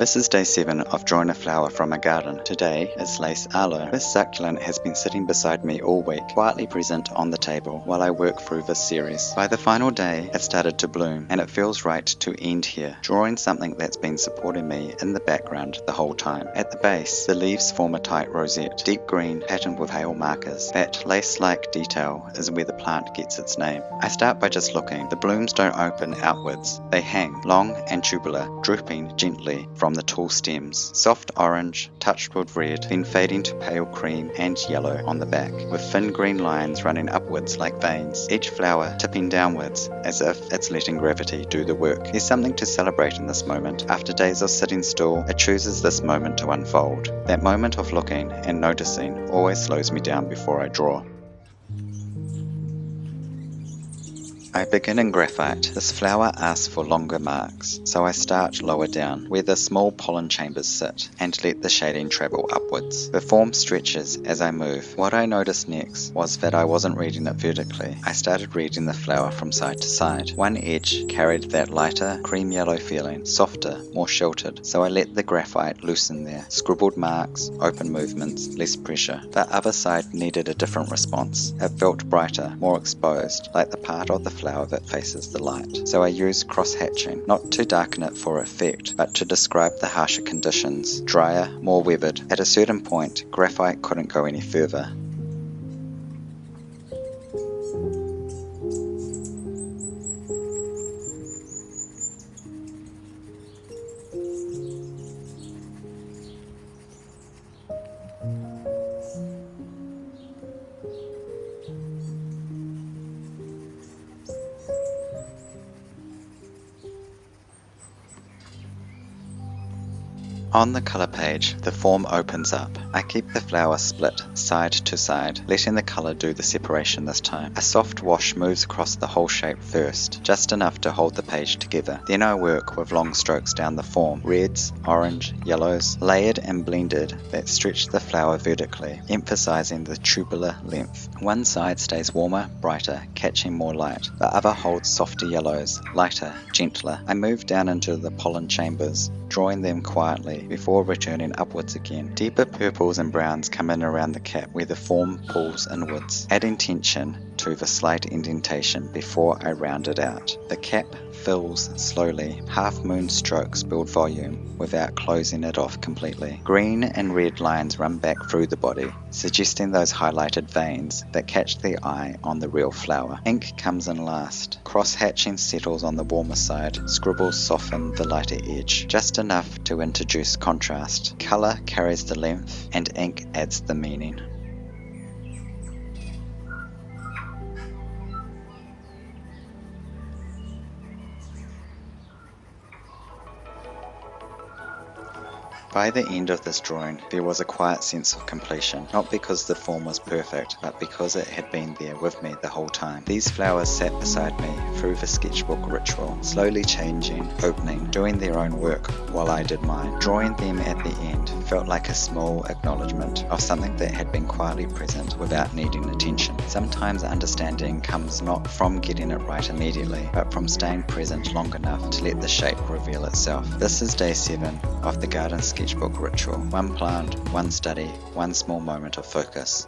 This is day 7 of drawing a flower from a garden. Today is Lace Aloe. This succulent has been sitting beside me all week, quietly present on the table while I work through this series. By the final day, it started to bloom, and it feels right to end here, drawing something that's been supporting me in the background the whole time. At the base, the leaves form a tight rosette, deep green patterned with pale markers. That lace-like detail is where the plant gets its name. I start by just looking. The blooms don't open outwards. They hang, long and tubular, drooping gently from the tall stems, soft orange, touched with red, then fading to pale cream and yellow on the back, with thin green lines running upwards like veins, each flower tipping downwards as if it's letting gravity do the work. There's something to celebrate in this moment. After days of sitting still, it chooses this moment to unfold. That moment of looking and noticing always slows me down before I draw. I begin in Graphite. This flower asks for longer marks, so I start lower down, where the small pollen chambers sit, and let the shading travel upwards. The form stretches as I move. What I noticed next was that I wasn't reading it vertically. I started reading the flower from side to side. One edge carried that lighter, cream yellow feeling, softer, more sheltered, so I let the graphite loosen there. Scribbled marks, open movements, less pressure. The other side needed a different response. It felt brighter, more exposed, like the part of the flower that faces the light. So I used cross-hatching, not to darken it for effect, but to describe the harsher conditions, drier, more weathered. At a certain point, graphite couldn't go any further. On the colour page, the form opens up. I keep the flower split, side to side, letting the colour do the separation this time. A soft wash moves across the whole shape first, just enough to hold the page together. Then I work with long strokes down the form, reds, orange, yellows, layered and blended that stretch the flower vertically, emphasising the tubular length. One side stays warmer, brighter, catching more light. The other holds softer yellows, lighter, gentler. I move down into the pollen chambers, drawing them quietly before returning upwards again. Deeper purples and browns come in around the cap where the form pulls inwards, adding tension to the slight indentation before I round it out. The cap fills slowly. Half-moon strokes build volume without closing it off completely. Green and red lines run back through the body, suggesting those highlighted veins that catch the eye on the real flower. Ink comes in last. Cross-hatching settles on the warmer side. Scribbles soften the lighter edge, just enough to introduce contrast. Colour carries the length, and ink adds the meaning. By the end of this drawing, there was a quiet sense of completion, not because the form was perfect, but because it had been there with me the whole time. These flowers sat beside me through the sketchbook ritual, slowly changing, opening, doing their own work while I did mine. Drawing them at the end felt like a small acknowledgement of something that had been quietly present without needing attention. Sometimes understanding comes not from getting it right immediately, but from staying present long enough to let the shape reveal itself. This is day 7 of the Garden Sketchbook Ritual. One plant, one study, one small moment of focus.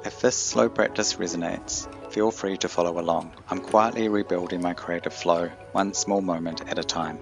If this slow practice resonates, feel free to follow along. I'm quietly rebuilding my creative flow, one small moment at a time.